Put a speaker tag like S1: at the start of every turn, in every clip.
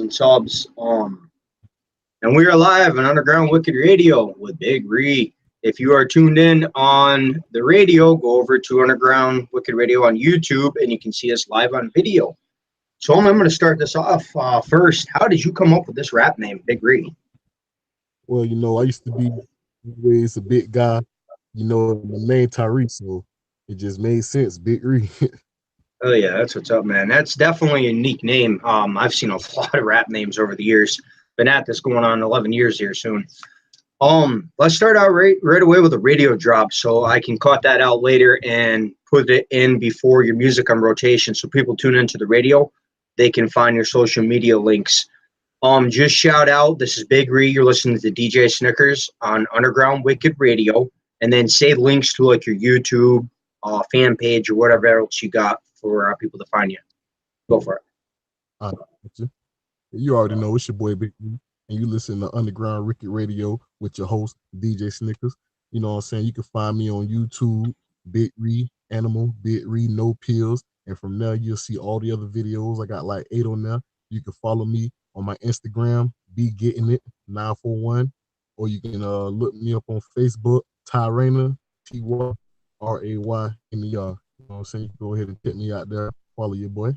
S1: and subs. And we are live on Underground Wicked Radio with Big Ree. If you are tuned in on the radio, go over to Underground Wicked Radio on YouTube, and you can see us live on video. So I'm going to start this off first. How did you come up with this rap name, Big Ree?
S2: Well, I used to be always a big guy. My name Tyrese, so it just made sense. Big Ree.
S1: Oh yeah, that's what's up, man. That's definitely a unique name. I've seen a lot of rap names over the years. Been at this going on 11 years here soon. Let's start out right away with a radio drop, so I can cut that out later and put it in before your music on rotation, so people tune into the radio. They can find your social media links. Just shout out, this is Big Ree. You're listening to djsnickerz on Underground Wicked Radio, and then say links to like your YouTube fan page or whatever else you got for people to find you. Go for it.
S2: You already know it's your boy Big Ree, and you listen to Underground Wicked Radio with your host djsnickerz. You know what I'm saying? You can find me on YouTube, Big Ree Animal, Big Ree No Pills, and from there you'll see all the other videos. I got like 8 on there. You can follow me on my Instagram, Be Getting It 941, or you can look me up on Facebook, Tyrana, TYRAY in the yard. You know what I'm saying? Go ahead and check me out there. Follow your boy.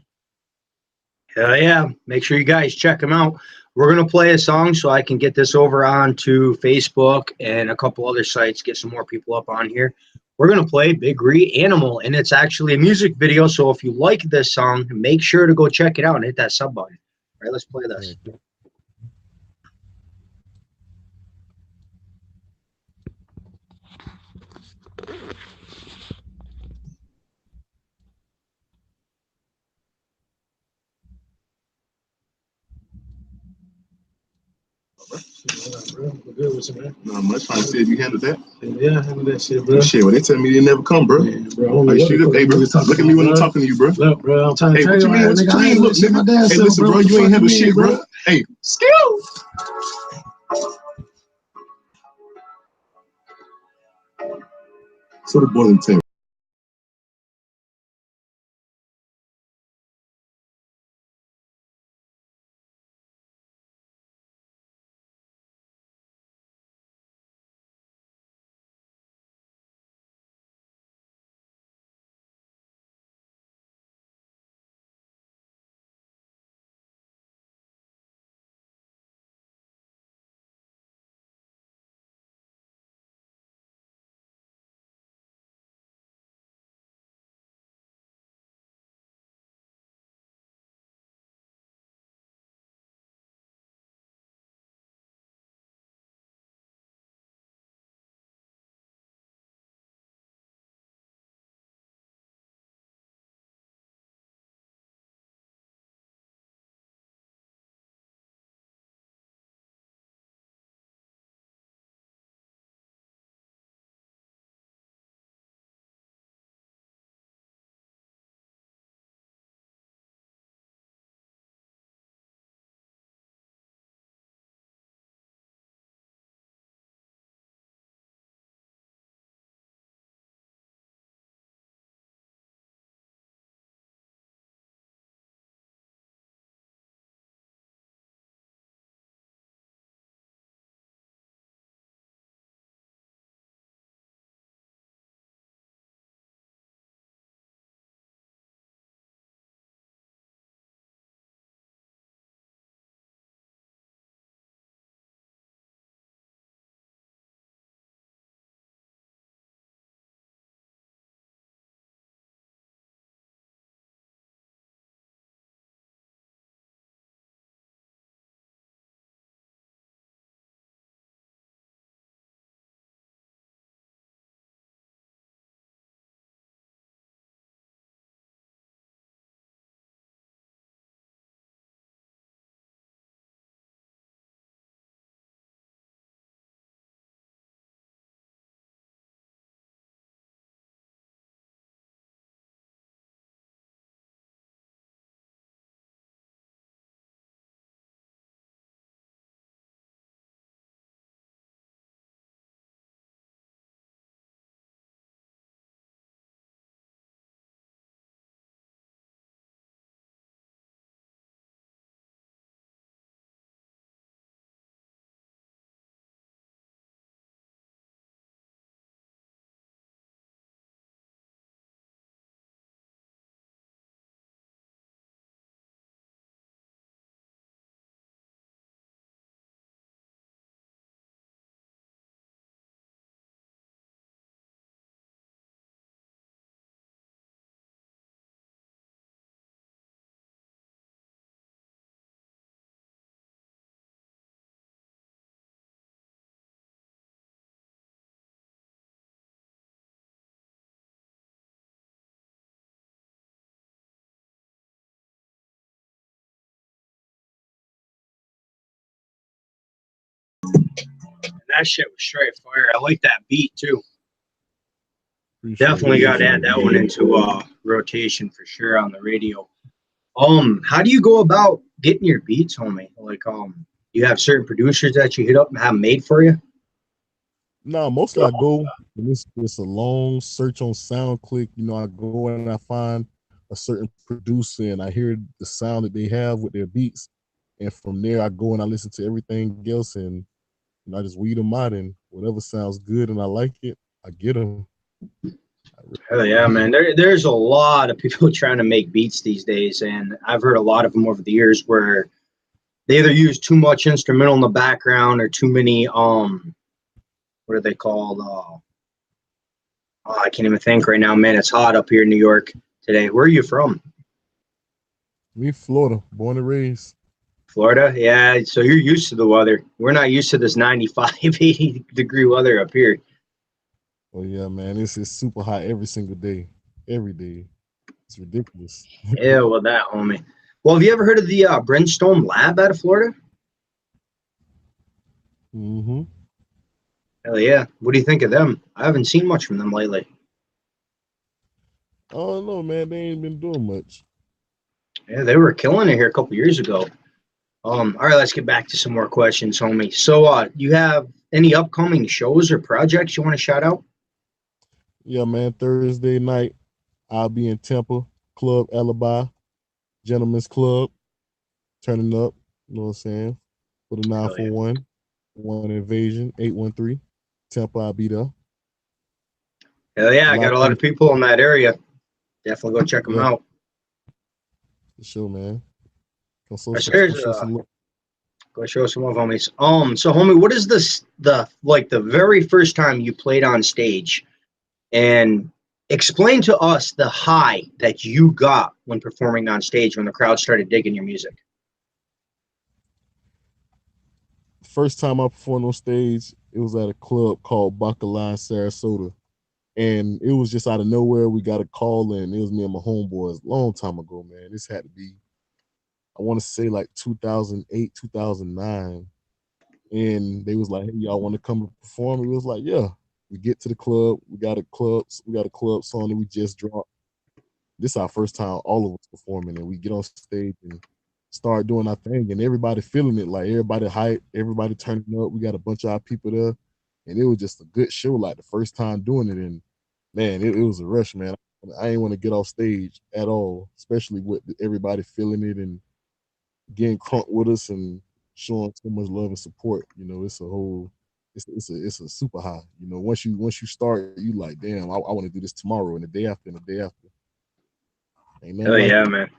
S1: Hell yeah. Make sure you guys check them out. We're going to play a song so I can get this over onto Facebook and a couple other sites, get some more people up on here. We're going to play Big Ree Animal, and it's actually a music video. So if you like this song, make sure to go check it out and hit that sub button. All right, let's play this.
S3: Good with you, man. Not much. Trying to see if you handled that. Yeah, I handled that shit, bro. Shit, when they tell me they never come, bro. Yeah, bro. Hey, bro. Look at me when I'm talking to you, bro. Look, bro. I'm trying to tell you. Hey, what you mean? Look, nigga. Hey, listen, bro. You ain't handle shit, bro. Hey, skill. So the boy tell
S1: That shit was straight fire. I like that beat too.
S2: Appreciate
S1: Definitely
S2: it.
S1: got to add that one into rotation for sure on the radio. How do you go about getting your beats, homie? Like, you have certain producers that you hit up and have made for you?
S2: No, mostly I go and it's a long search on SoundClick. You know, I go and I find a certain producer and I hear the sound that they have with their beats, and from there I go and I listen to everything else, and I just weed them out, and whatever sounds good and I like it, I get them.
S1: Hell yeah, man. There's a lot of people trying to make beats these days, and I've heard a lot of them over the years where they either use too much instrumental in the background or too many what are they called? I can't even think right now, man. It's hot up here in New York today. Where are you from?
S2: Me, Florida, born and raised.
S1: Florida? Yeah, so you're used to the weather. We're not used to this 95, 80 degree weather up here.
S2: Oh yeah, man, it's super hot every single day, every day. It's ridiculous.
S1: Yeah, well, that, homie. Well, have you ever heard of the Brimstone Lab out of Florida?
S2: Mm-hmm.
S1: Hell yeah. What do you think of them? I haven't seen much from them lately.
S2: I don't know, man. They ain't been doing much.
S1: Yeah, they were killing it here a couple years ago. All right, let's get back to some more questions, homie. So, you have any upcoming shows or projects you want to shout out?
S2: Yeah, man. Thursday night, I'll be in Tampa, Club Alibi, Gentlemen's Club, turning up. You know what I'm saying? For the
S1: Hell yeah.
S2: 941, one Invasion, 813. Tampa, I'll be there.
S1: Hell yeah, I got a lot of people in that area. Definitely go check them out.
S2: For sure, man. Go show
S1: some love, homies. So homie, what is the very first time you played on stage? And explain to us the high that you got when performing on stage when the crowd started digging your music.
S2: First time I performed on stage, it was at a club called Bacala in Sarasota. And it was just out of nowhere. We got a call and it was me and my homeboys a long time ago, man. This had to be, I want to say like 2008, 2009. And they was like, hey, y'all want to come and perform? We was like, yeah. We get to the club. We got a club song that we just dropped. This is our first time all of us performing, and we get on stage and start doing our thing, and everybody feeling it. Like everybody hype, everybody turning up. We got a bunch of our people there, and it was just a good show. Like the first time doing it, and man, it was a rush, man. I ain't want to get off stage at all, especially with everybody feeling it and getting crunk with us and showing so much love and support. You know, it's a whole, it's a super high. You know, once you start, you like, damn, I want to do this tomorrow and the day after and the day after.
S1: Hell yeah, man.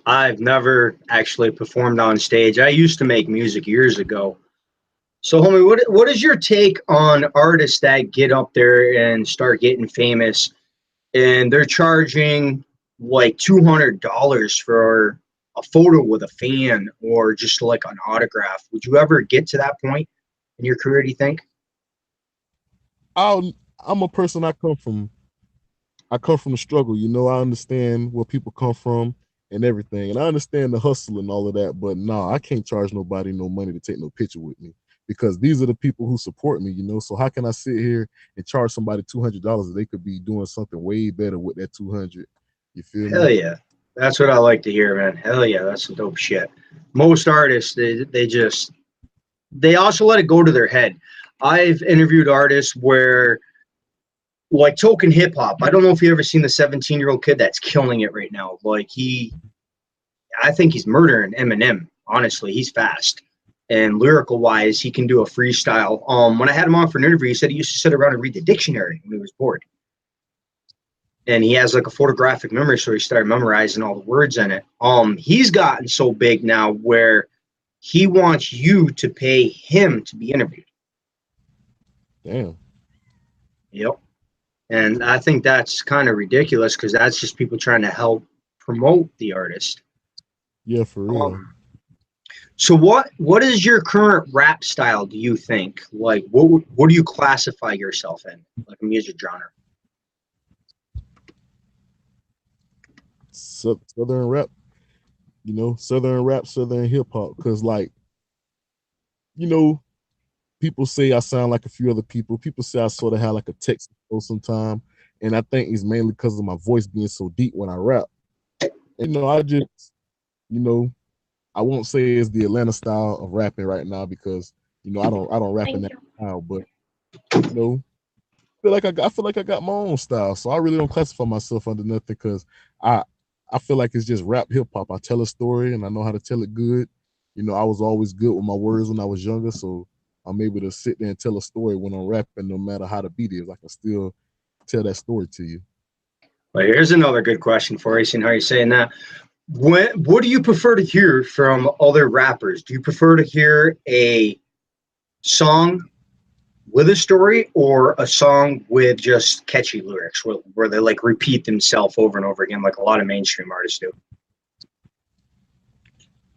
S1: I've never actually performed on stage. I used to make music years ago. So, homie, what is your take on artists that get up there and start getting famous and they're charging like $200 for a photo with a fan or just like an autograph? Would you ever get to that point in your career, do you think?
S2: I'm a person, I come from the struggle. You know, I understand where people come from and everything. And I understand the hustle and all of that. But nah, I can't charge nobody no money to take no picture with me because these are the people who support me, you know. So how can I sit here and charge somebody $200 if they could be doing something way better with that $200? You feel me?
S1: Hell yeah. That's what I like to hear, man. Hell yeah, that's some dope shit. Most artists, they also let it go to their head. I've interviewed artists where, like Token Hip Hop, I don't know if you ever seen the 17-year-old kid that's killing it right now. Like I think he's murdering Eminem. Honestly, he's fast. And lyrical wise, he can do a freestyle. When I had him on for an interview, he said he used to sit around and read the dictionary when he was bored. And he has like a photographic memory, so he started memorizing all the words in it. He's gotten so big now where he wants you to pay him to be interviewed.
S2: Damn.
S1: Yep. And I think that's kind of ridiculous because that's just people trying to help promote the artist.
S2: Yeah, for real.
S1: So what is your current rap style, do you think? Like, what do you classify yourself in, like a music genre?
S2: Southern rap, you know, Southern rap, Southern hip hop. Because, like, you know, people say I sound like a few other people. People say I sort of have like a Texas flow sometime, and I think it's mainly because of my voice being so deep when I rap. And, I just, you know, I won't say it's the Atlanta style of rapping right now because I don't rap in that style, but you know, I feel like I got my own style, so I really don't classify myself under nothing because I I feel like it's just rap hip hop. I tell a story and I know how to tell it good. I was always good with my words when I was younger, so I'm able to sit there and tell a story when I'm rapping, no matter how the beat is. I can still tell that story to you.
S1: Well, here's another good question for you, seeing how you're saying that. What do you prefer to hear from other rappers? Do you prefer to hear a song with a story or a song with just catchy lyrics where they like repeat themselves over and over again like a lot of mainstream artists do?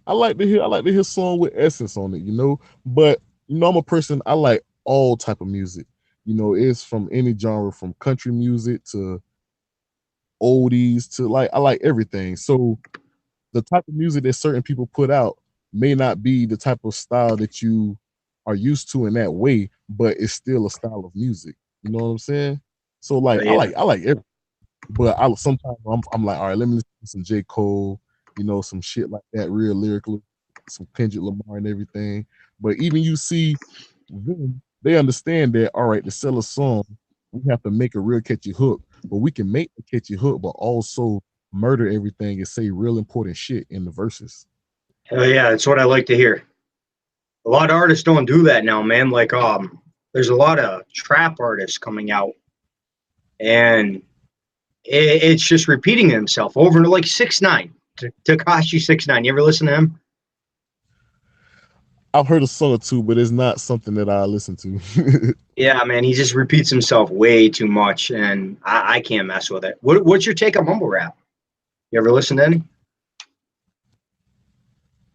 S2: I like to hear song with essence on it, But I'm a person, I like all type of music. It's from any genre, from country music to oldies to like I like everything. So the type of music that certain people put out may not be the type of style that you are used to in that way, but it's still a style of music. You know what I'm saying? So like
S1: But
S2: I
S1: yeah,
S2: like I like everything, but I sometimes I'm like, all right, let me listen to some J. Cole, some shit like that, real lyrical, some Kendrick Lamar and everything. But even you see them, they understand that, all right, to sell a song, we have to make a real catchy hook, but we can make a catchy hook, but also murder everything and say real important shit in the verses.
S1: hell yeah, that's what I like to hear. A lot of artists don't do that now, man. Like there's a lot of trap artists coming out, and it's just repeating himself over and like 6ix9ine, Takashi 6ix9ine. You ever listen to him?
S2: I've heard a song or two, but it's not something that I listen to.
S1: Yeah, man, he just repeats himself way too much, and I can't mess with it. What's your take on mumble rap? You ever listen to any?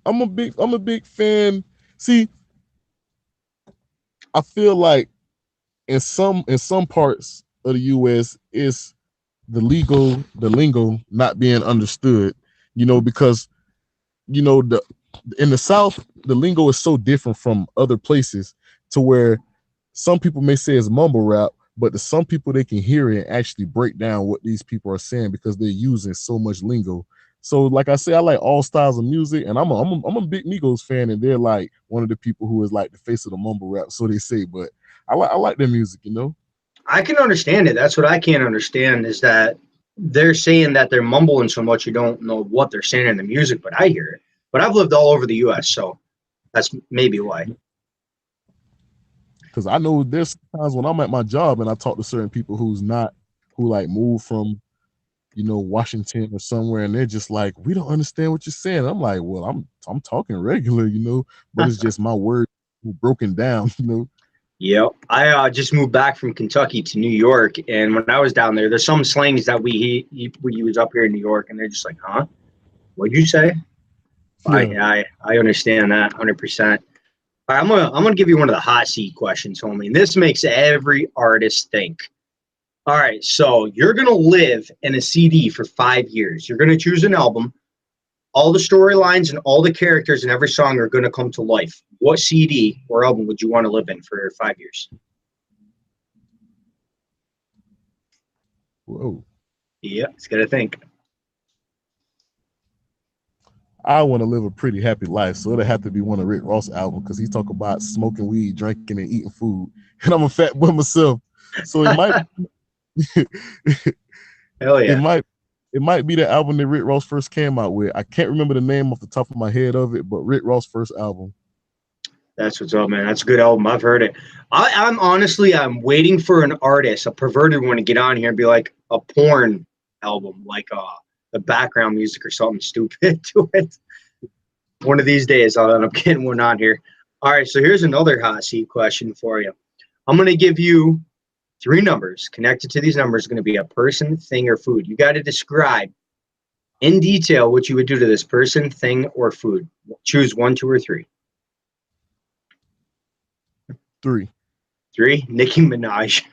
S2: I'm a big fan. See, I feel like in some parts of the US it's the lingo not being understood, because the in the South, the lingo is so different from other places to where some people may say it's mumble rap, but to some people they can hear it and actually break down what these people are saying because they're using so much lingo. So, like I say, I like all styles of music, and I'm a big Migos fan, and they're like one of the people who is like the face of the mumble rap, so they say. But I like their music.
S1: I can understand it. That's what I can't understand is that they're saying that they're mumbling so much you don't know what they're saying in the music, but I hear it. But I've lived all over the U.S., so that's maybe why.
S2: Because I know there's times when I'm at my job and I talk to certain people who like moved from Washington or somewhere, and they're just like, we don't understand what you're saying. I'm like, well, I'm talking regular, but it's just my word broken down.
S1: Yep. I just moved back from Kentucky to New York, and when I was down there, there's some slangs that we use up here in New York, and they're just like, "Huh? What'd you say?"
S2: Yeah.
S1: I understand that 100%. All right, I'm gonna give you one of the hot seat questions, homie. And this makes every artist think. All right, so you're gonna live in a CD for 5 years. You're gonna choose an album. All the storylines and all the characters in every song are gonna come to life. What CD or album would you want to live in for 5 years?
S2: Whoa.
S1: Yeah, it's gotta think.
S2: I want to live a pretty happy life, so it'll have to be one of Rick Ross' albums because he talk about smoking weed, drinking, and eating food. And I'm a fat boy myself, so it might
S1: Hell
S2: it
S1: yeah.
S2: might it might be the album that Rick Ross first came out with. I can't remember the name off the top of my head of it, but Rick Ross' first album.
S1: That's what's up, man. That's a good album. I've heard it. I'm honestly, I'm waiting for an artist, a perverted one, to get on here and be like a porn album, like the background music or something stupid to it. One of these days, I'll end up getting one on here. All right, so here's another hot seat question for you. I'm going to give you three numbers. Connected to these numbers is going to be a person, thing, or food. You got to describe in detail what you would do to this person, thing, or food. Choose one, two, or three.
S2: 3.
S1: Three, Nicki Minaj.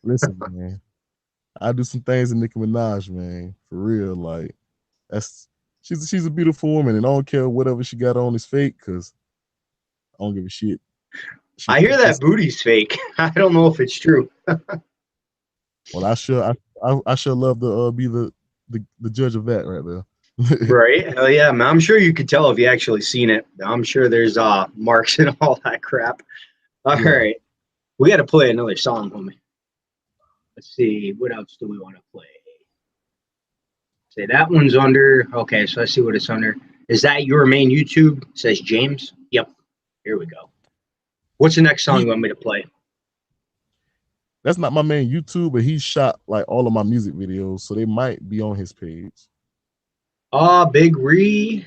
S2: Listen, man, I do some things in Nicki Minaj, man, for real. Like that's she's a beautiful woman, and I don't care whatever she got on is fake, cause don't give a shit.
S1: I hear that booty's fake. I don't know if it's true.
S2: Well, I sure love to be the judge of that right there.
S1: Right? Hell yeah, man. I'm sure you could tell if you actually seen it. I'm sure there's marks and all that crap. All right. We got to play another song, homie. Let's see. What else do we want to play? Say that one's under. Okay, so I see what it's under. Is that your main YouTube? It says James. Yep. Here we go. What's the next song you want me to play?
S2: That's not my main YouTube, but he shot like all of my music videos, so they might be on his page.
S1: Big Ree.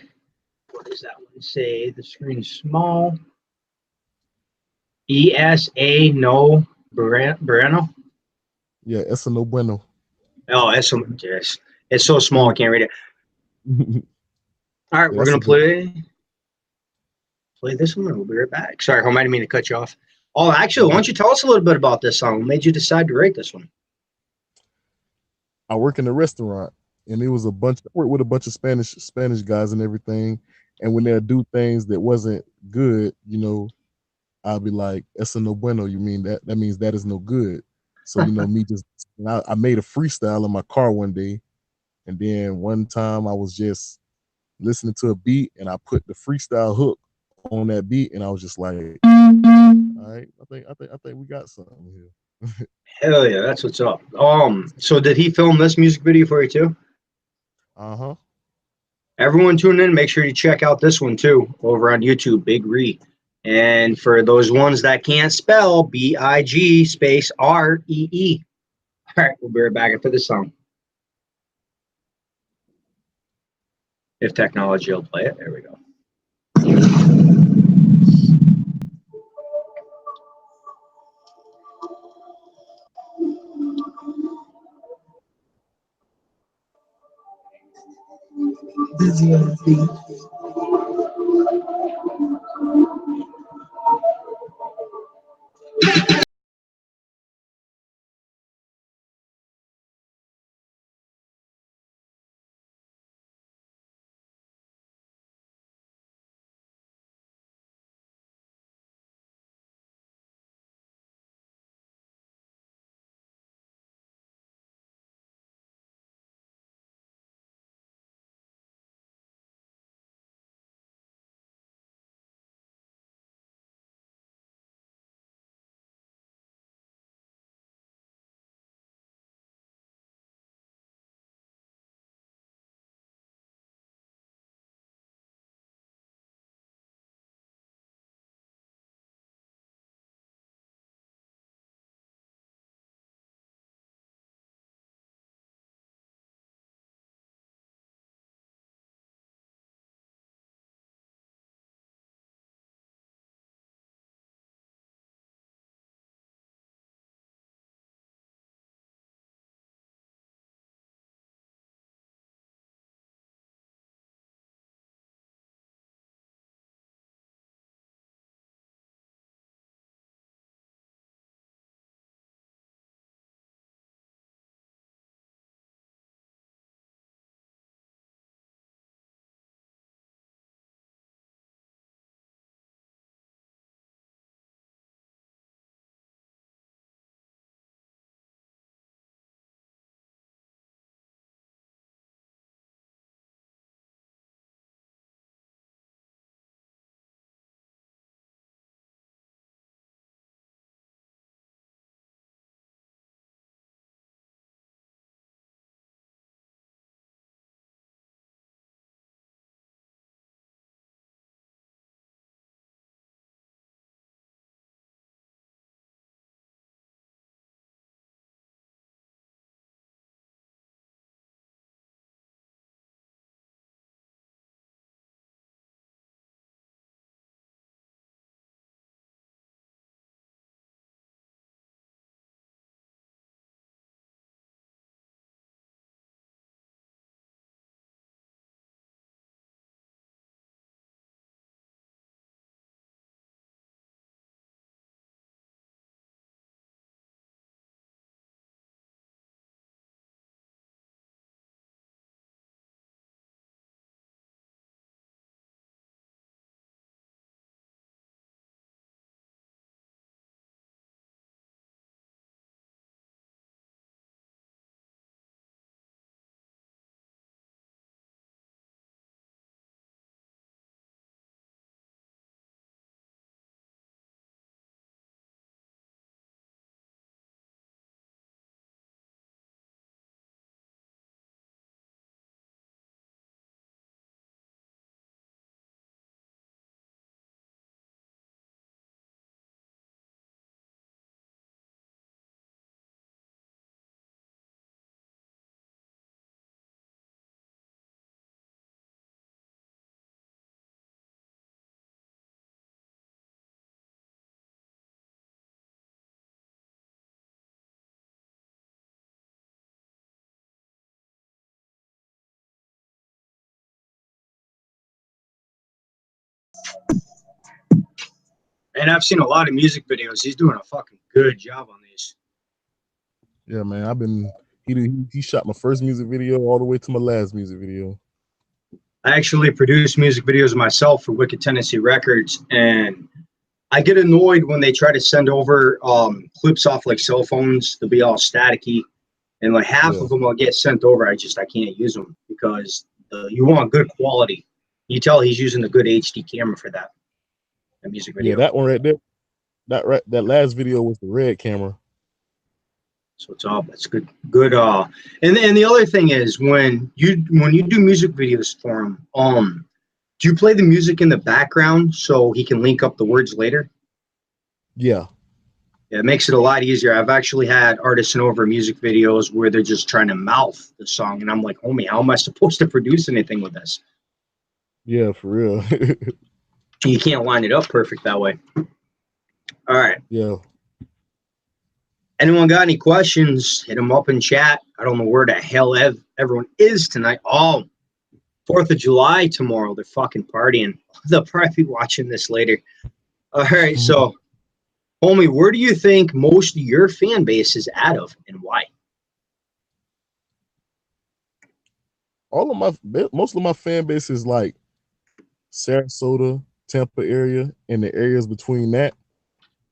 S1: What does that one say? The screen's small. ESA no Bueno.
S2: Yeah, Esa no bueno.
S1: Oh, yes. It's so small I can't read it. All right,
S2: Yeah,
S1: we're gonna play this one, and we'll be right back. Sorry, I didn't mean to cut you off. Oh, actually, why don't you tell us a little bit about this song? What made you decide to write this one?
S2: I work in a restaurant, and it was I worked with a bunch of Spanish guys and everything. And when they'll do things that wasn't good, you know, I'll be like, "Eso no bueno." You mean that? That means that is no good. So you know, I made a freestyle in my car one day, and then one time I was just listening to a beat, and I put the freestyle hook on that beat, and I was just like, "All right, I think we got something here."
S1: Hell yeah, that's what's up. So did he film this music video for you too?
S2: Uh-huh.
S1: Everyone tune in. Make sure you check out this one too over on YouTube, Big Ree. And for those ones that can't spell, BIG space REE. All right, we'll be right back after this song. If technology will play it, there we go.
S4: Busy
S1: And I've seen a lot of music videos. He's doing a fucking good job on these.
S2: Yeah, man. He shot my first music video all the way to my last music video.
S1: I actually produce music videos myself for Wicked Tendency Records, and I get annoyed when they try to send over clips off like cell phones. They'll be all staticky, and like half of them will get sent over. I can't use them because you want good quality. You tell he's using a good HD camera for that music video.
S2: Yeah, that one right there. That last video was the red camera.
S1: So it's all that's good. And the other thing is when you do music videos for him, do you play the music in the background so he can link up the words later?
S2: Yeah.
S1: Yeah, it makes it a lot easier. I've actually had artists send over music videos where they're just trying to mouth the song, and I'm like, homie, how am I supposed to produce anything with this?
S2: Yeah, for real.
S1: You can't line it up perfect that way. All right.
S2: Yeah.
S1: Anyone got any questions? Hit them up in chat. I don't know where the hell everyone is tonight. Oh, 4th of July tomorrow. They're fucking partying. They'll probably be watching this later. All right, so, homie, where do you think most of your fan base is out of and why?
S2: Most of my fan base is like Sarasota, Tampa area, and the areas between that.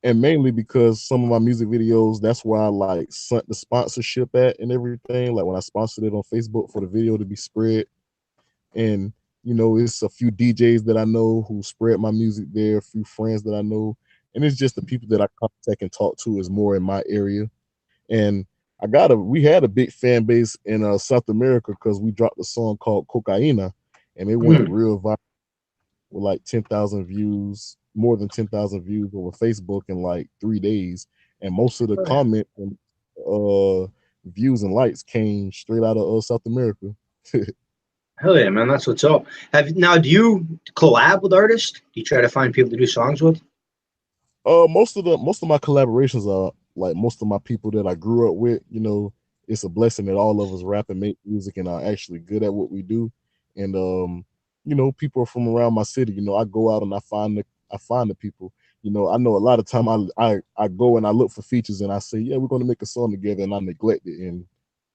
S2: And mainly because some of my music videos, that's where I like sent the sponsorship at and everything. Like when I sponsored it on Facebook for the video to be spread. And, you know, it's a few DJs that I know who spread my music there, a few friends that I know. And it's just the people that I contact and talk to is more in my area. And we had a big fan base in South America because we dropped a song called Cocaina, and it went real viral with like 10,000 views. More than 10,000 views over Facebook in like 3 days, and most of the comment and views and likes came straight out of South America.
S1: Hell yeah, man, that's what's up. Do you collab with artists? Do you try to find people to do songs with?
S2: Most of my collaborations are like most of my people that I grew up with. You know, it's a blessing that all of us rap and make music and are actually good at what we do. And you know, people are from around my city. You know, I go out and I find the people. You know, I know a lot of time I go and I look for features and I say, yeah, we're going to make a song together, and I neglect it. And,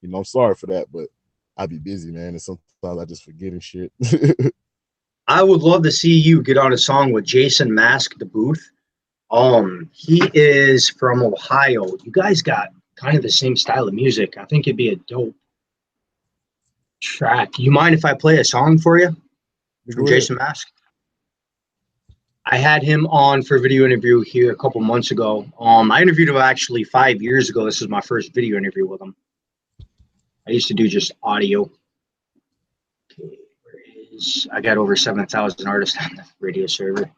S2: you know, I'm sorry for that, but I be busy, man. And sometimes I just forget and shit.
S1: I would love to see you get on a song with Jason Mask, the Booth. He is from Ohio. You guys got kind of the same style of music. I think it'd be a dope track. You mind if I play a song for you from Jason Mask? I had him on for a video interview here a couple months ago. I interviewed him actually 5 years ago. This is my first video interview with him. I used to do just audio. Okay, I got over 7,000 artists on the radio server.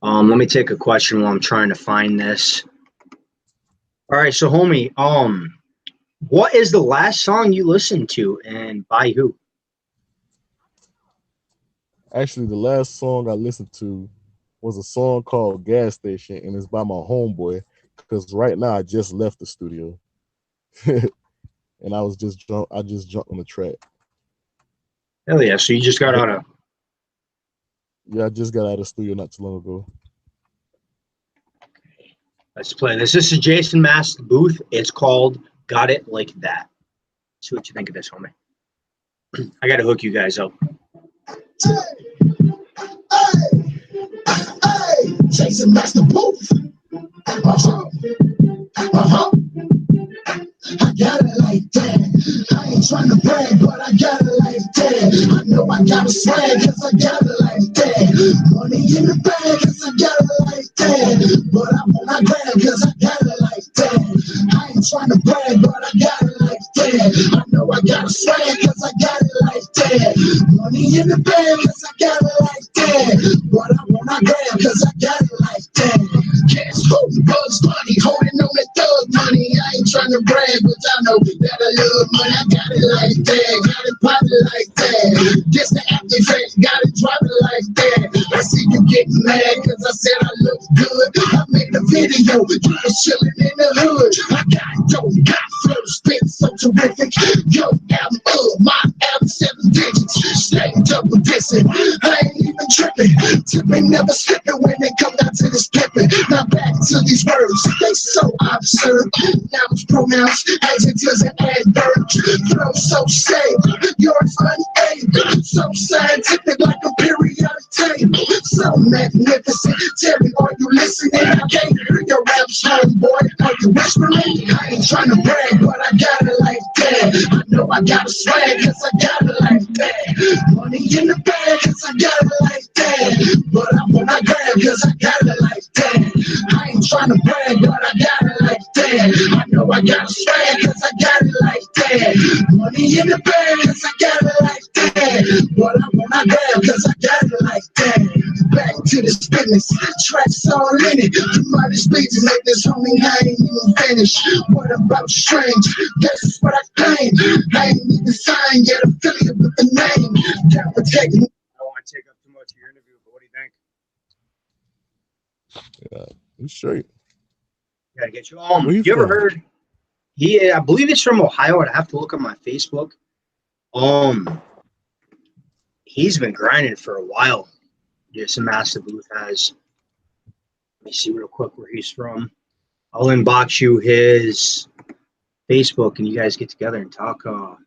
S1: Let me take a question while I'm trying to find this. All right, so homie, what is the last song you listened to and by who?
S2: Actually, the last song I listened to was a song called Gas Station, and it's by my homeboy, because right now I just left the studio. And I just jumped on the track.
S1: Hell yeah, so you just got out of...
S2: Yeah, I just got out of the studio not too long ago.
S1: Let's play this. This is Jason Mask, the Booth. It's called Got It Like That. See what you think of this, homie. I got to hook you guys up.
S4: Jason Mask, the Booth. I got it like that. I ain't trying to brag, but I got it like that. I know I got a swag, cause I got it like that. Money in the bag, cause I got it like that. But I wanna grab, cause I got it like that. I ain't trying to brag, but I got it like that. I know I got a swag, cause I got it like that. Money in the bag, cause I got it like that. But I wanna grab, cause I got it like that. Cash flow, Bugs Bunny, holding on that thug money. I ain't trying to brag, but I know that I love money. I got it like that, got it poppin' like that. This the after effect, got it dropping like that. I see you getting mad, cause I said I look good. I made a video, you was chillin' in the hood. I got dope, got flow, spit so terrific. Yo, album, my album 7 digits. Stay double dissing. I ain't even tripping. rapping. Tipping, never slipping when they come down to this pippin'. Now back to these words, they so absurd. Nouns, pronouns, adjectives, and adverbs. Flow so safe, yours unable. So scientific like a periodic table. So magnificent. Tell me, are you listening? I can't hear your raps, homeboy. Are you whispering? I ain't trying to brag, but I got it like that. I know I got a swag, cause I got it like that. Money in the bag, cause I got it like that. But I wanna grab, cause I got it like that. I ain't trying to brag, but I got it like that. I know I got a swag, cause I got it like that. Money in the bag, cause I got it like that. But I wanna grab, cause I got it like that. Back to this business, tracks all in it. Modest beats make this homie, I ain't even finished. What about strange? That's what I claim. I ain't even signed yet, affiliate with the name. Down for taking.
S1: I don't want to take up too much of your interview, but what do you think?
S2: Yeah, he's straight.
S1: Gotta get you.
S2: Where
S1: You
S2: he
S1: ever
S2: from?
S1: heard? I believe it's from Ohio. I'd have to look on my Facebook. He's been grinding for a while. Just a massive booth has. Let me see real quick where he's from. I'll inbox you his Facebook, and you guys get together and talk. About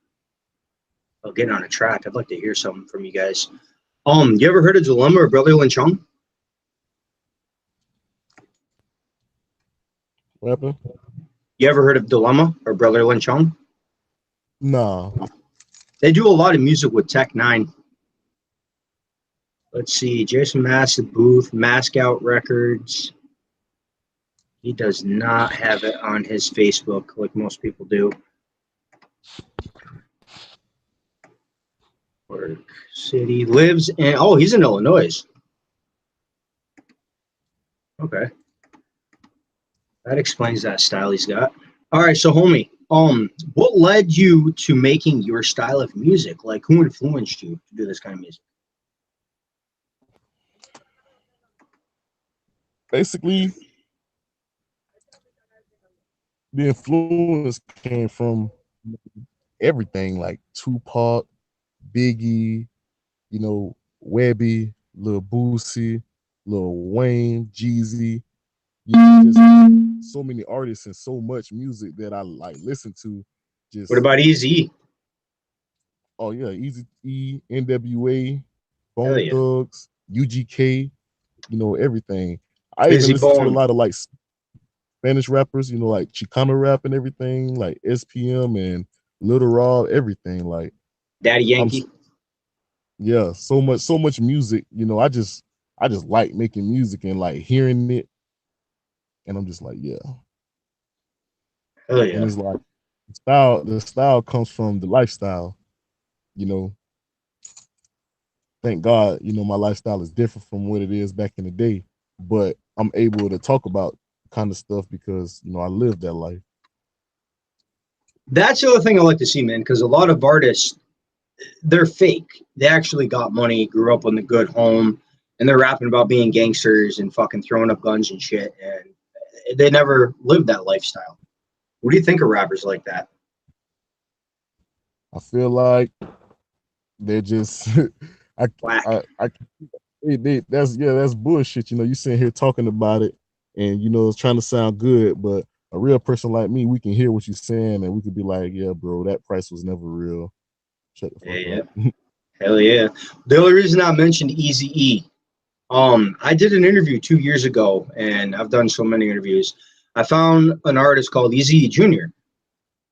S1: getting on a track. I'd like to hear something from you guys. You ever heard of Dilemma or Brother Lin Chung?
S2: What happened?
S1: You ever heard of Dilemma or Brother Lin Chung?
S2: Nah.
S1: They do a lot of music with Tech Nine. Let's see, Jason Massive Booth, Mask Out Records. He does not have it on his Facebook like most people do. Work City lives in. Oh, he's in Illinois. Okay, that explains that style he's got. All right, so homie, what led you to making your style of music? Like, who influenced you to do this kind of music?
S2: Basically, the influence came from everything, like Tupac, Biggie, you know, Webby, Lil Boosie, Lil Wayne, Jeezy. You know, just so many artists and so much music that I like listen to. Just
S1: What about Easy?
S2: oh yeah, Easy E, NWA,
S1: Hell
S2: Bone
S1: yeah.
S2: Thugs, UGK, you know, everything. I
S1: Busy
S2: even listen to a
S1: Bone.
S2: lot of like Spanish rappers, you know, like Chicano rap and everything, like SPM and Little Rob, everything. Like
S1: Daddy Yankee.
S2: yeah, so much music. You know, I just like making music and like hearing it, and I'm just like, yeah.
S1: Hell
S2: And
S1: yeah.
S2: it's like the style comes from the lifestyle, you know. Thank God, you know, my lifestyle is different from what it is back in the day, but I'm able to talk about kind of stuff because, you know, I lived that life.
S1: That's the other thing I like to see, man, because a lot of artists, they're fake. They actually got money, grew up in a good home, and they're rapping about being gangsters and fucking throwing up guns and shit, and they never lived that lifestyle. What do you think of rappers like that?
S2: I feel like they're just
S1: Whack.
S2: that's bullshit. You know, you sitting here talking about it and you know it's trying to sound good, but a real person like me, we can hear what you're saying and we could be like, yeah, bro, that price was never real. Shut the fuck up.
S1: Hell yeah. The only reason I mentioned Easy E, I did an interview 2 years ago, and I've done so many interviews. I found an artist called Easy E Jr.,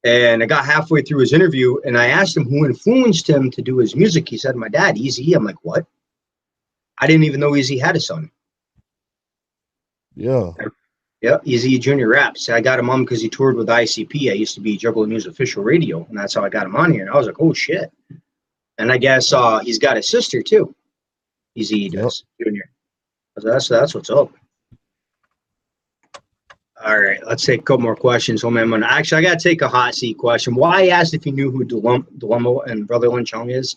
S1: and I got halfway through his interview, and I asked him who influenced him to do his music. He said, my dad, Easy E. I'm like, what? I didn't even know Easy had a son.
S2: Yeah.
S1: Yeah, Easy E Jr. raps. I got him on because he toured with ICP. I used to be Juggalo News official radio, and that's how I got him on here. And I was like, oh, shit. And I guess he's got a sister, too. Easy E does, Jr. So that's what's up. All right, let's take a couple more questions. Oh, man, actually, I got to take a hot seat question. Why I asked if you knew who Dilemma and Brother Lin Chung is.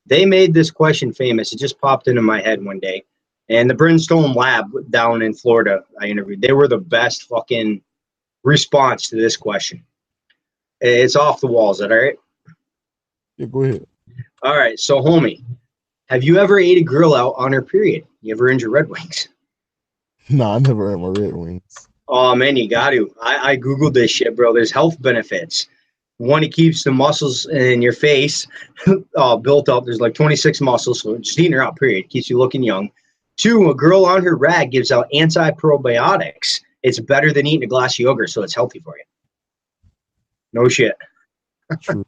S1: They made this question famous. It just popped into my head one day. And the Brimstone Lab down in Florida, I interviewed. They were the best fucking response to this question. It's off the walls. Is that all right?
S2: Yeah, go ahead.
S1: All right. So, homie, Have you ever ate a girl out on her period? You ever injured Red Wings?
S2: Nah, I never had my Red Wings.
S1: Oh, man, you got to. I Googled this shit, bro. There's health benefits. One, it keeps the muscles in your face built up. There's like 26 muscles, so just eating her out, period. Keeps you looking young. Two, a girl on her rag gives out anti-probiotics. It's better than eating a glass of yogurt, so it's healthy for you. No shit.
S2: True.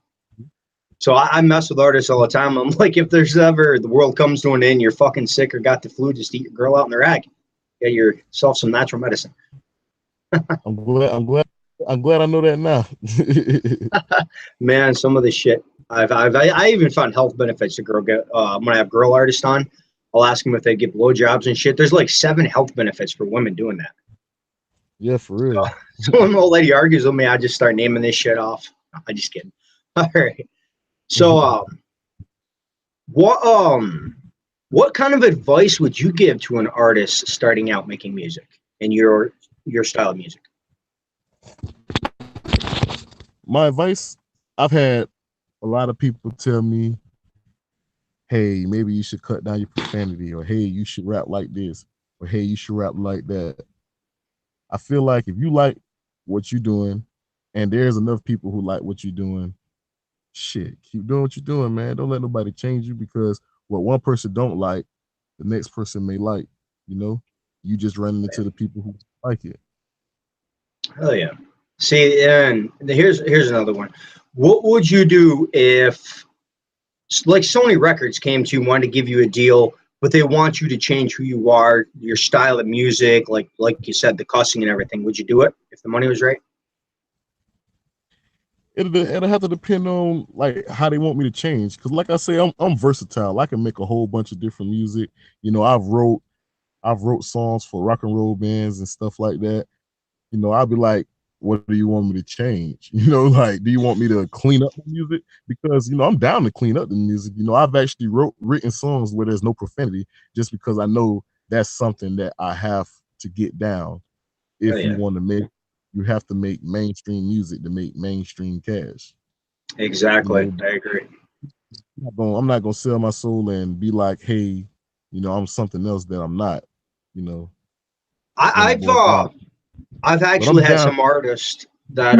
S1: So I mess with artists all the time. I'm like, if there's ever the world comes to an end, you're fucking sick or got the flu, just eat your girl out in the rag. Get yourself some natural medicine.
S2: I'm glad I know that now.
S1: Man, some of the shit I even found health benefits to girl get when I have girl artists on. I'll ask them if they get blowjobs and shit. There's like 7 health benefits for women doing that.
S2: Yeah, for real.
S1: So when the old lady argues with me, I just start naming this shit off. I'm just kidding. All right. So what kind of advice would you give to an artist starting out making music and your style of music?
S2: My advice, I've had a lot of people tell me, hey, maybe you should cut down your profanity, or hey, you should rap like this, or hey, you should rap like that. I feel like if you like what you're doing and there's enough people who like what you're doing, shit, keep doing what you're doing, man. Don't let nobody change you, because what one person don't like, the next person may like, you know? You just running into the people who like it.
S1: Hell yeah. See, and here's another one. What would you do if, like, Sony Records came to you, wanted to give you a deal, but they want you to change who you are, your style of music, like you said, the cussing and everything? Would you do it if the money was right?
S2: It'll have to depend on like how they want me to change. Because like I say, I'm versatile. I can make a whole bunch of different music. You know, I've wrote songs for rock and roll bands and stuff like that. You know, I'll be like, what do you want me to change? You know, like, do you want me to clean up the music? Because, you know, I'm down to clean up the music. You know, I've actually written songs where there's no profanity, just because I know that's something that I have to get down. If you want to make, you have to make mainstream music to make mainstream cash.
S1: Exactly.
S2: You know,
S1: I agree.
S2: I'm not gonna sell my soul and be like, hey, you know, I'm something else that I'm not. You know,
S1: I've actually had some artists that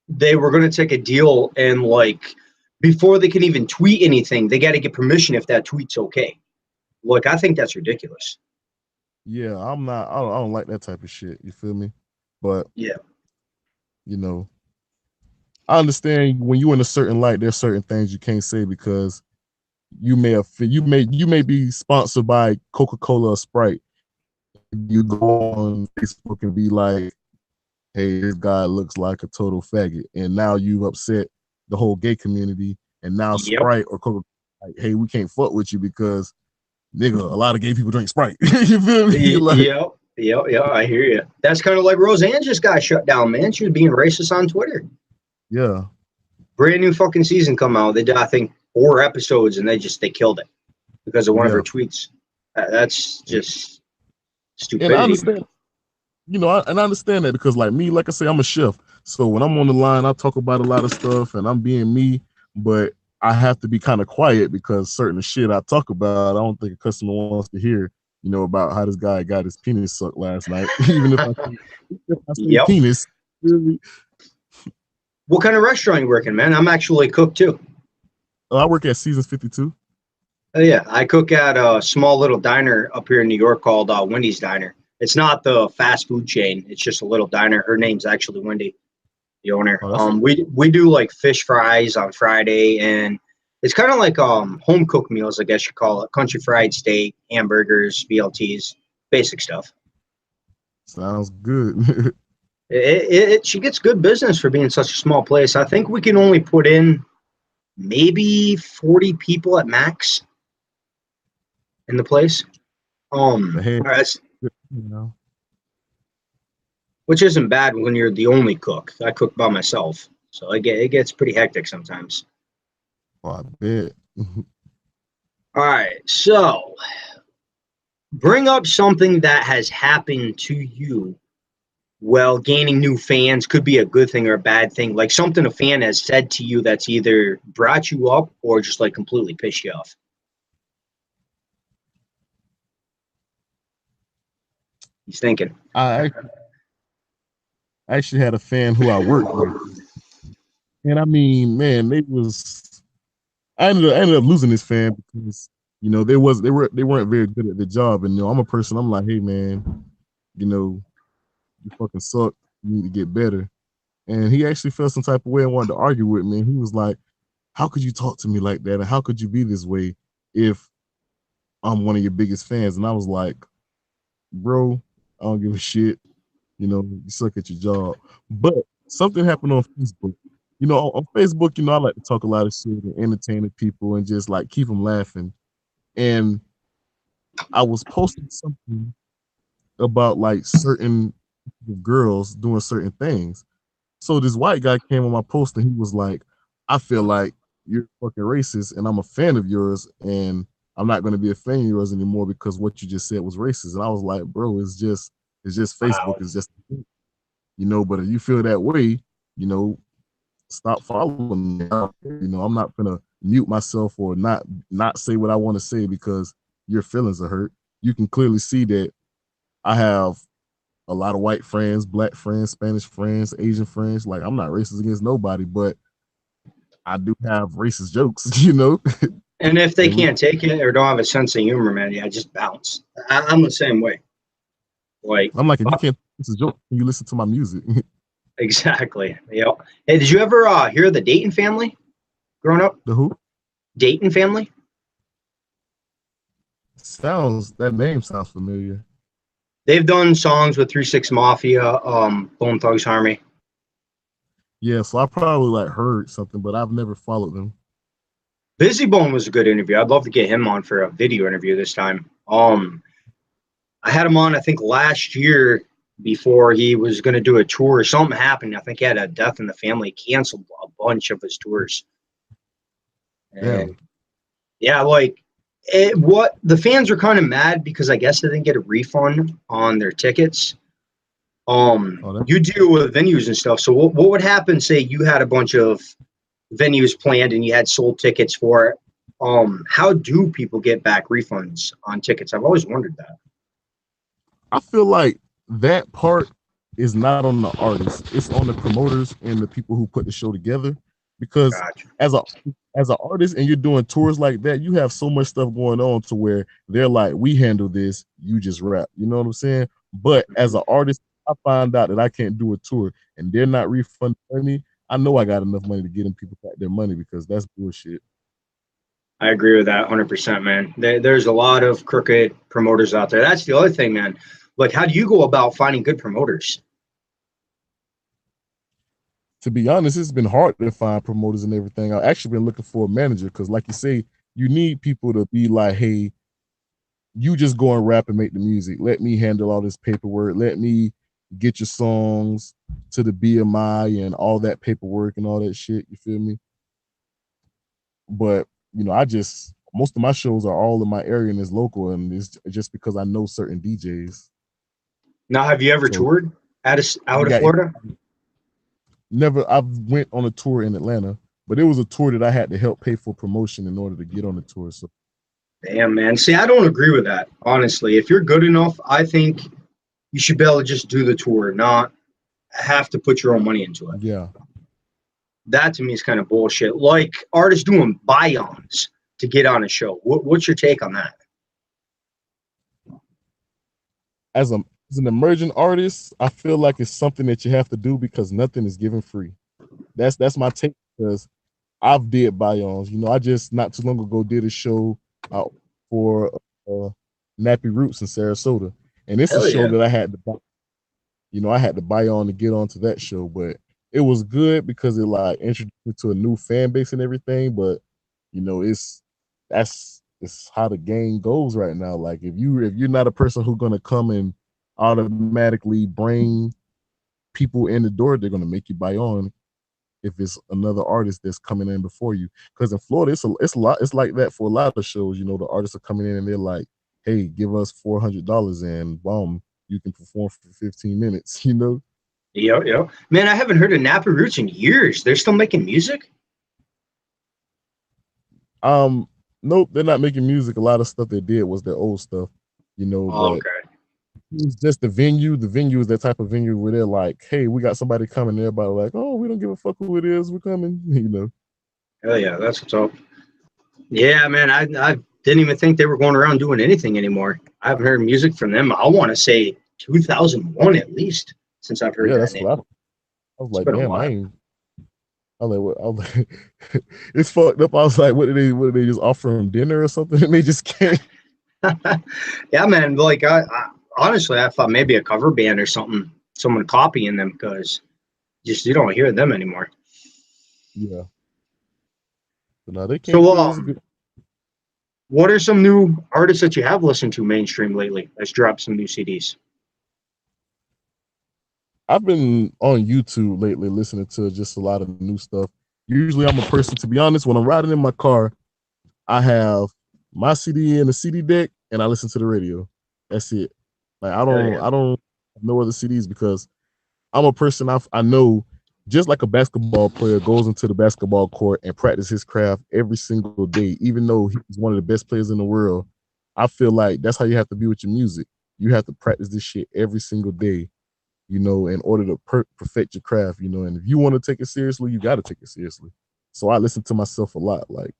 S1: they were going to take a deal, and like before they can even tweet anything, they got to get permission if that tweet's okay. Look, I think that's ridiculous.
S2: Yeah, I don't like that type of shit. You feel me? But
S1: yeah,
S2: you know, I understand when you're in a certain light, there's certain things you can't say, because you may be sponsored by Coca-Cola or Sprite. You go on Facebook and be like, hey, this guy looks like a total faggot, and now you've upset the whole gay community, and now Sprite or Coca, like, hey, we can't fuck with you because, nigga, a lot of gay people drink Sprite. You feel me? Like,
S1: yeah, I hear you. That's kind of like Roseanne just got shut down, man. She was being racist on Twitter.
S2: Yeah.
S1: Brand new fucking season come out. They did, I think, 4 episodes, and they killed it because of one of her tweets. That's just stupidity.
S2: And I understand. You know, I understand that, because like me, like I say, I'm a chef. So when I'm on the line, I talk about a lot of stuff and I'm being me, but I have to be kind of quiet, because certain shit I talk about, I don't think a customer wants to hear, you know, about how this guy got his penis sucked last night. Even if I say penis. Really.
S1: What kind of restaurant you working, man? I'm actually a cook too.
S2: I work at Seasons 52.
S1: Oh yeah, I cook at a small little diner up here in New York called Wendy's Diner. It's not the fast food chain. It's just a little diner. Her name's actually Wendy, the owner. We do like fish fries on Friday, and it's kind of like home cooked meals, I guess you call it. Country fried steak, hamburgers, BLTs, basic stuff.
S2: Sounds good.
S1: She gets good business for being such a small place. I think we can only put in maybe 40 people at max in the place.
S2: You know,
S1: which isn't bad when you're the only cook. I cook by myself, so it gets pretty hectic sometimes.
S2: Oh, I bet.
S1: All right, so bring up something that has happened to you. Well, gaining new fans could be a good thing or a bad thing. Like something a fan has said to you that's either brought you up or just like completely pissed you off. He's thinking.
S2: I actually had a fan who I worked with, and I mean, man, I ended up losing this fan because they weren't very good at the job, and I'm a person. I'm like, hey man, you fucking suck. You need to get better. And he actually felt some type of way and wanted to argue with me. And he was like, how could you talk to me like that? And how could you be this way if I'm one of your biggest fans? And I was like, bro, I don't give a shit. You suck at your job. But something happened on Facebook. On Facebook, I like to talk a lot of shit and entertain people and just like keep them laughing. And I was posting something about like certain girls doing certain things. So this white guy came on my post and he was like, I feel like you're fucking racist and I'm a fan of yours and I'm not going to be a fan of yours anymore because what you just said was racist. And I was like, bro, it's just Facebook.
S1: Wow.
S2: It's just, but if you feel that way, stop following me. I'm not going to mute myself or not say what I want to say because your feelings are hurt. You can clearly see that I have a lot of white friends, black friends, Spanish friends, Asian friends. Like, I'm not racist against nobody, but I do have racist jokes,
S1: And if they
S2: And
S1: can't take it or don't have a sense of humor, man, yeah, just bounce. I'm the same way. Like,
S2: I'm like, if you can't this is a joke, you listen to my music.
S1: exactly. Yep. Hey, did you ever hear the Dayton family growing up?
S2: The who?
S1: Dayton family?
S2: That name sounds familiar.
S1: They've done songs with 3-6 Mafia, Bone Thugs Harmony.
S2: Yeah, so I probably like heard something, but I've never followed them.
S1: Busy Bone was a good interview. I'd love to get him on for a video interview this time. I had him on, I think, last year before he was going to do a tour. Something happened. I think he had a death in the family, canceled a bunch of his tours. And yeah, like what the fans were kind of mad because I guess they didn't get a refund on their tickets. You deal with venues and stuff. So what would happen? Say you had a bunch of venues planned and you had sold tickets for it. How do people get back refunds on tickets? I've always wondered that.
S2: I feel like that part is not on the artists. It's on the promoters and the people who put the show together. Because
S1: Gotcha.
S2: as an artist and you're doing tours like that, you have so much stuff going on to where they're like, we handle this, you just rap. You know what I'm saying? But as an artist, I find out that I can't do a tour and they're not refunding me. I know I got enough money to get them people back their money because that's bullshit.
S1: I agree with that 100%, man. There's a lot of crooked promoters out there. That's the other thing, man. Like, how do you go about finding good promoters?
S2: To be honest, it's been hard to find promoters and everything. I've actually been looking for a manager because, like you say, you need people to be like, hey, you just go and rap and make the music. Let me handle all this paperwork. Let me get your songs to the BMI and all that paperwork and all that shit. You feel me? But, most of my shows are all in my area and it's local, and it's just because I know certain DJs.
S1: Now, have you ever toured out of Florida?
S2: Never. I went on a tour in Atlanta, but it was a tour that I had to help pay for promotion in order to get on the tour. So,
S1: damn, man. See, I don't agree with that, honestly. If you're good enough, I think you should be able to just do the tour, not have to put your own money into it.
S2: Yeah.
S1: That to me is kind of bullshit. Like artists doing buy-ons to get on a show. What's your take on that?
S2: As an emerging artist, I feel like it's something that you have to do because nothing is given free. That's my take because I've did buy-ons. I just not too long ago did a show for Nappy Roots in Sarasota, and it's a show that I had to buy. I had to buy on to get onto that show, but it was good because it like introduced me to a new fan base and everything. But it's how the game goes right now. Like if you're not a person who's gonna come and automatically bring people in the door, they're gonna make you buy on if it's another artist that's coming in before you. Because in Florida, it's like that for a lot of shows. The artists are coming in and they're like, hey, give us $400 and boom, you can perform for 15 minutes,
S1: Yeah. Man, I haven't heard of Nappy Roots in years. They're still making music?
S2: Nope, they're not making music. A lot of stuff they did was their old stuff, but
S1: okay.
S2: it's just the venue. The venue is that type of venue where they're like, "Hey, we got somebody coming." Everybody like, "Oh, we don't give a fuck who it is. We're coming." You know.
S1: Hell yeah, that's what's up. Yeah, man, I didn't even think they were going around doing anything anymore. I haven't heard music from them. I want to say 2001 at least since I've heard
S2: Yeah,
S1: that
S2: that's
S1: name.
S2: what I was
S1: It's
S2: like,
S1: been a
S2: damn, I
S1: while.
S2: ain't. I was like, what? I was like, it's fucked up. I was like, what did they just offer him dinner or something? And they just came.
S1: Yeah, man. Like I honestly, I thought maybe a cover band or something, someone copying them because just you don't hear them anymore.
S2: Yeah. But no, they came
S1: So,
S2: through. It was a good.
S1: what are some new artists that you have listened to mainstream lately? That's dropped some new CDs.
S2: I've been on YouTube lately listening to just a lot of new stuff. Usually I'm a person, to be honest, when I'm riding in my car, I have my CD in the CD deck and I listen to the radio. That's it. Like
S1: Hell yeah.
S2: I don't have no other CDs because I'm a person I know just like a basketball player goes into the basketball court and practice his craft every single day, even though he's one of the best players in the world. I feel like that's how you have to be with your music. You have to practice this shit every single day, you know, in order to perfect your craft, you know. And if you want to take it seriously, you got to take it seriously. So I listen to myself a lot, like,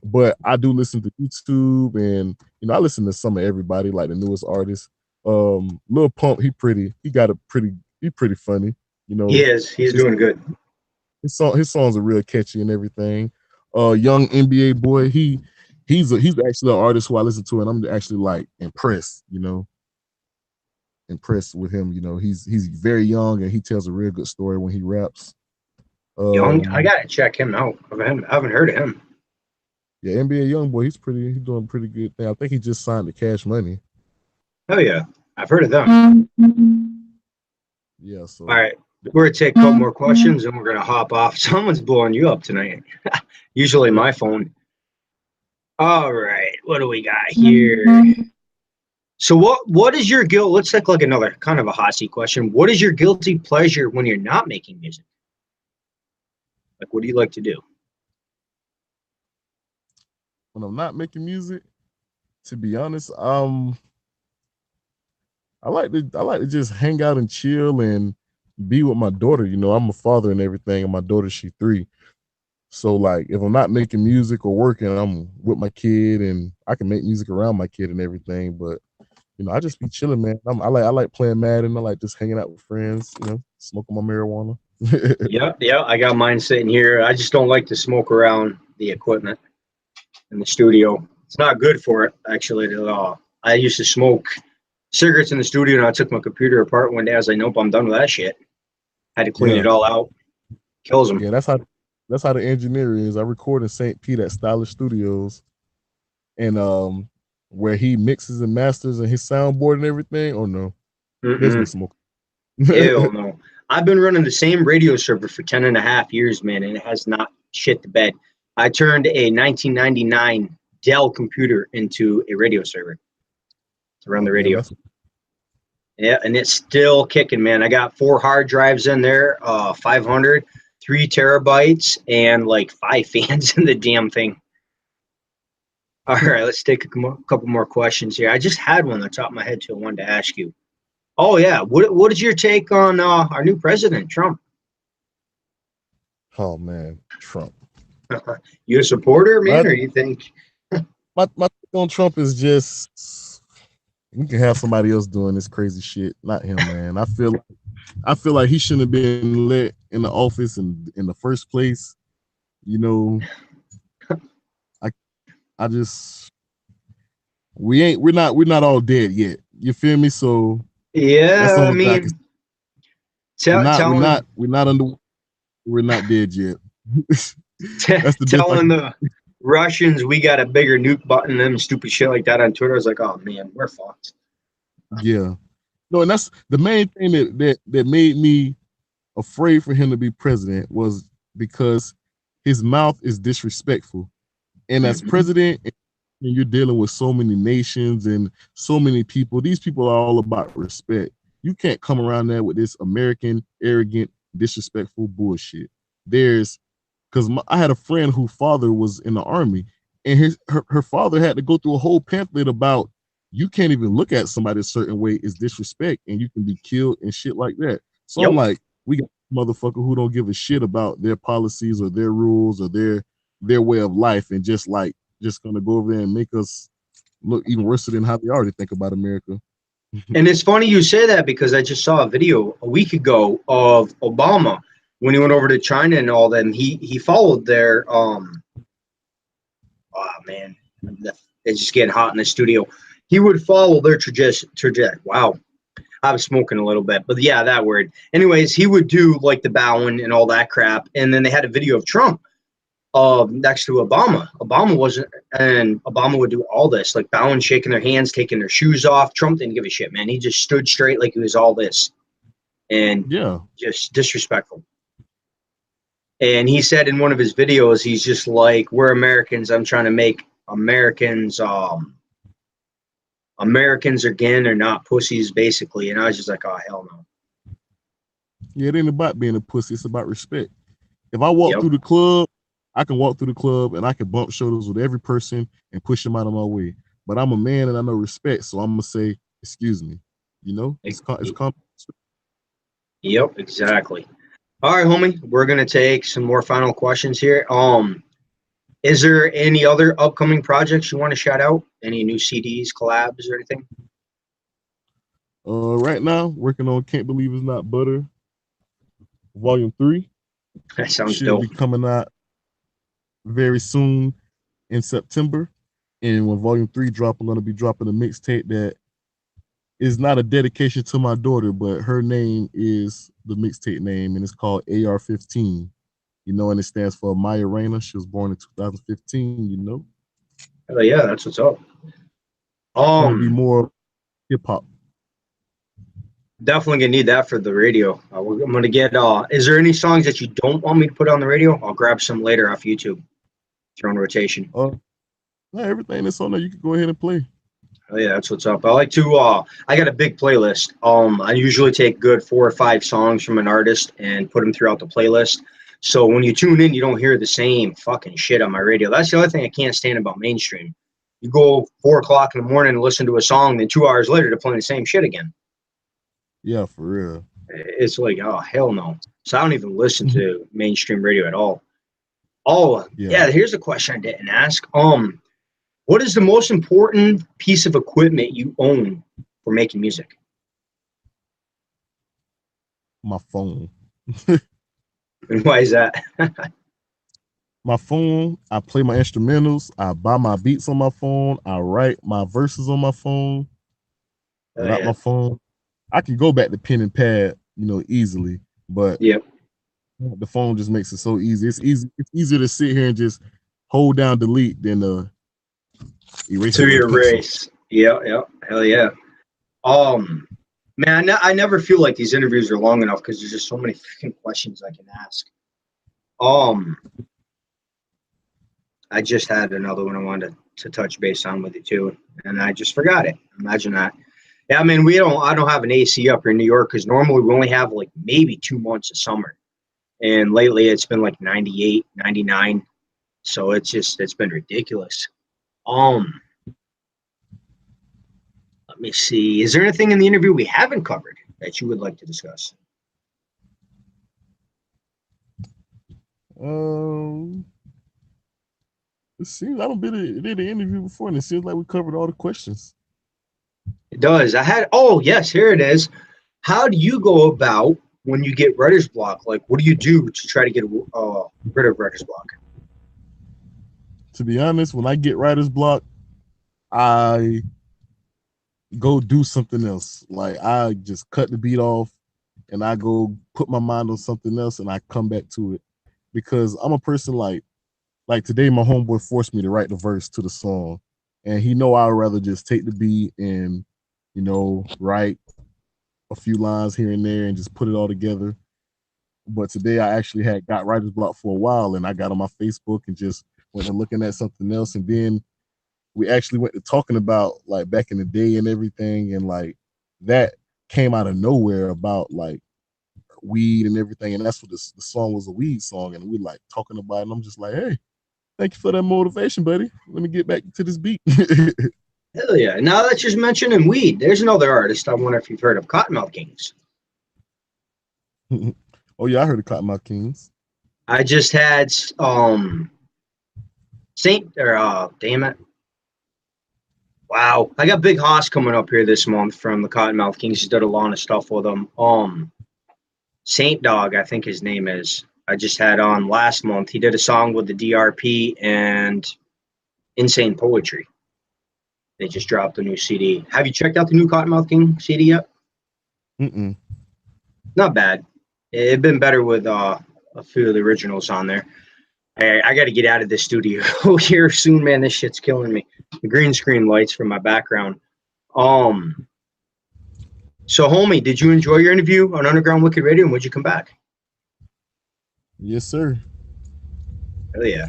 S2: but I do listen to YouTube, and you know, I listen to some of everybody, like the newest artists. Lil Pump, he pretty funny, you
S1: He
S2: know.
S1: is. He's
S2: His
S1: doing good.
S2: his songs are real catchy and everything. Young NBA boy, he's actually an artist who I listen to, and I'm actually like impressed, you know, impressed with him. You know, he's very young and he tells a real good story when he raps.
S1: Young, I
S2: Um,
S1: gotta check him out. I haven't heard of him.
S2: yeah, NBA young boy, he's doing a pretty good thing. I think he just signed the Cash Money.
S1: Oh yeah, I've heard of them.
S2: Yeah,
S1: All
S2: so
S1: right, we're gonna take a couple more questions and we're gonna hop off. Someone's blowing you up tonight. Usually my phone. All right, what do we got here? So what is your guilt? Let's take like another kind of a hot seat question. What is your guilty pleasure when you're not making music? Like, what do you like to do?
S2: when I'm not making music, to be honest, I like to just hang out and chill and be with my daughter. You know, I'm a father and everything, and my daughter she's 3. So like, if I'm not making music or working, I'm with my kid, and I can make music around my kid and everything. But you know, I just be chilling, man. I like playing Madden. I like just hanging out with friends. You know, smoking my marijuana.
S1: Yeah, I got mine sitting here. I just don't like to smoke around the equipment in the studio. It's not good for it, actually, at all. I used to smoke cigarettes in the studio, and I took my computer apart one day. I was like, nope, I'm done with that shit. Had to clean
S2: Yeah,
S1: it all out. Kills them.
S2: yeah. That's how the engineer is. I record in St. Pete at Stylish Studios, and where he mixes and masters and his soundboard and everything. Oh no, there's no
S1: Mm-mm.
S2: smoke.
S1: Hell no. I've been running the same radio server for 10 and a half years, man, and it has not shit the bed. I turned a 1999 Dell computer into a radio server to run
S2: Oh
S1: the
S2: damn,
S1: radio.
S2: that's
S1: Yeah, and it's still kicking, man. I got 4 hard drives in there, 500, 3 terabytes, and like 5 fans in the damn thing. All right, let's take a couple more questions here. I just had one on the top of my head, too. I wanted to ask you. Oh, yeah. What is your take on our new president, Trump?
S2: oh man, Trump.
S1: You a supporter,
S2: My
S1: man, or you think?
S2: my take on Trump is just we can have somebody else doing this crazy shit, not him, man. I feel like he shouldn't have been let in the office in the first place. You know, I I just we're not all dead yet. You feel me? So that's the
S1: Yeah, I
S2: only thing I can say.
S1: mean, telling
S2: We're not dead yet. That's the best I
S1: telling
S2: can.
S1: the Russians we got a bigger nuke button than stupid shit like that on Twitter. I was like, oh man, we're fucked.
S2: Yeah. No, and that's the main thing that made me afraid for him to be president was because his mouth is disrespectful. And as
S1: Mm-hmm.
S2: president, and you're dealing with so many nations and so many people, these people are all about respect. You can't come around there with this American, arrogant, disrespectful bullshit. There's because I had a friend whose father was in the army, and her father had to go through a whole pamphlet about you can't even look at somebody a certain way is disrespect, and you can be killed and shit like that. So
S1: Yep.
S2: I'm like, we got motherfucker who don't give a shit about their policies or their rules or their way of life, and just gonna go over there and make us look even worse than how they already think about America.
S1: And it's funny you say that, because I just saw a video a week ago of Obama when he went over to China and all that. And he followed their oh man, it's just getting hot in the studio. He would follow their trajectory. Wow, I was smoking a little bit, but yeah, that word. Anyways, he would do like the bowing and all that crap. And then they had a video of Trump next to Obama. Obama wasn't, and Obama would do all this, like bowing, shaking their hands, taking their shoes off. Trump didn't give a shit, man. He just stood straight like he was all this, and
S2: Yeah,
S1: just disrespectful. And he said in one of his videos, he's just like, we're Americans. I'm trying to make Americans again are not pussies, basically. And I was just like, oh, hell no.
S2: yeah, it ain't about being a pussy. It's about respect. If I walk
S1: Yep.
S2: through the club, I can walk through the club and I can bump shoulders with every person and push them out of my way. But I'm a man and I know respect, so I'm gonna say, excuse me. You know, it's common.
S1: Yep, exactly. All right, homie. We're gonna take some more final questions here. Is there any other upcoming projects you want to shout out? Any new CDs, collabs, or anything?
S2: Right now, working on Can't Believe It's Not Butter, Volume 3.
S1: That sounds
S2: Should
S1: dope.
S2: be coming out very soon in September. And when Volume 3 drop, I'm gonna be dropping a mixtape that is not a dedication to my daughter, but her name is the mixtape name, and it's called AR-15. You know, and it stands for Maya Reyna. She was born in 2015. You know,
S1: Oh yeah, that's what's up.
S2: gonna be more hip hop.
S1: Definitely gonna need that for the radio. I'm gonna get. Is there any songs that you don't want me to put on the radio? I'll grab some later off YouTube. Throw in rotation.
S2: Everything that's on there, you can go ahead and play.
S1: Oh yeah, that's what's up. I like to. I got a big playlist. I usually take good 4 or 5 songs from an artist and put them throughout the playlist. So when you tune in, you don't hear the same fucking shit on my radio. That's the other thing I can't stand about mainstream. You go 4 o'clock in the morning and listen to a song, then 2 hours later they're playing the same shit again.
S2: Yeah, for real.
S1: It's like, oh hell no. So I don't even listen to mainstream radio at all. Oh yeah, here's a question I didn't ask. What is the most important piece of equipment you own for making music?
S2: My phone.
S1: And why is that?
S2: My phone. I play my instrumentals. I buy my beats on my phone. I write my verses on my phone. Without my phone, I can go back to pen and pad, you know, easily. But
S1: Yep.
S2: The phone just makes it so easy. It's easy. It's easier to sit here and just hold down delete than erase.
S1: To erase. Yeah. Hell yeah. Man, I never feel like these interviews are long enough because there's just so many freaking questions I can ask. I just had another one I wanted to touch base on with you too, and I just forgot it. Imagine that. Yeah, I mean, I don't have an AC up here in New York because normally we only have like maybe 2 months of summer, and lately it's been like 98, 99. So it's been ridiculous. Let me see. Is there anything in the interview we haven't covered that you would like to discuss?
S2: It seems I don't did an interview before, and it seems like we covered all the questions.
S1: It does. Oh yes, here it is. How do you go about when you get writer's block? Like, what do you do to try to get rid of writer's block?
S2: To be honest, when I get writer's block, I go do something else. Like, I just cut the beat off and I go put my mind on something else and I come back to it. Because I'm a person like today, my homeboy forced me to write the verse to the song. And he know I'd rather just take the beat and, you know, write a few lines here and there and just put it all together. But today I actually had got writer's block for a while, and I got on my Facebook and just went and looking at something else. And then we actually went to talking about like back in the day and everything. And like that came out of nowhere about like weed and everything. And that's what the song was, a weed song. And we like talking about it. And I'm just like, hey, thank you for that motivation, buddy. Let me get back to this beat.
S1: Hell yeah. Now that you're mentioning weed, there's another artist. I wonder if you've heard of Cottonmouth Kings.
S2: Oh yeah, I heard of Cottonmouth Kings.
S1: I just had damn it. Wow. I got Big Hoss coming up here this month from the Cottonmouth Kings. He did a lot of stuff with them. Saint Dog, I think his name is. I just had on last month. He did a song with the DRP and Insane Poetry. They just dropped a new CD. Have you checked out the new Cottonmouth King CD yet?
S2: Mm-mm.
S1: Not bad. It'd been better with a few of the originals on there. I got to get out of this studio here soon, man. This shit's killing me. The green screen lights from my background. So, homie, did you enjoy your interview on Underground Wicked Radio, and would you come back?
S2: Yes, sir.
S1: Hell yeah.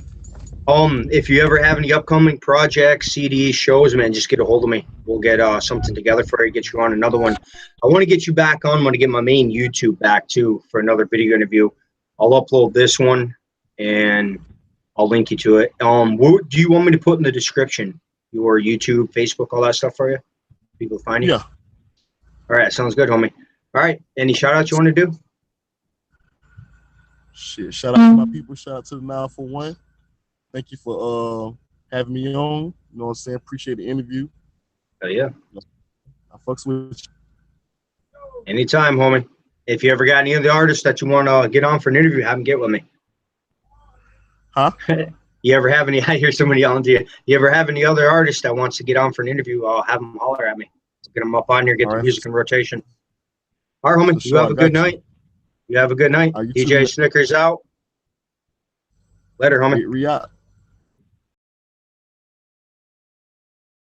S1: If you ever have any upcoming projects, CDs, shows, man, just get a hold of me. We'll get something together for you, get you on another one. I want to get you back on. I want to get my main YouTube back, too, for another video interview. I'll upload this one, and I'll link you to it. What do you want me to put in the description? Your YouTube, Facebook, all that stuff for you? People find you?
S2: Yeah.
S1: All right, sounds good, homie. All right, any shout-outs you want to do?
S2: Shit, shout out to my people. Shout out to the 941. Thank you for having me on. You know what I'm saying? Appreciate the interview.
S1: Oh, yeah.
S2: I fucks with you.
S1: Anytime, homie. If you ever got any of the artists that you want to get on for an interview, have them get with me.
S2: Huh?
S1: You ever have any? I hear somebody yelling to you. You ever have any other artist that wants to get on for an interview? I'll have them holler at me. Get them up on here, get the music in rotation. All right, homie. You have a good night. You have a good night. DJ Snickerz out. Later, homie.
S2: Get re-out.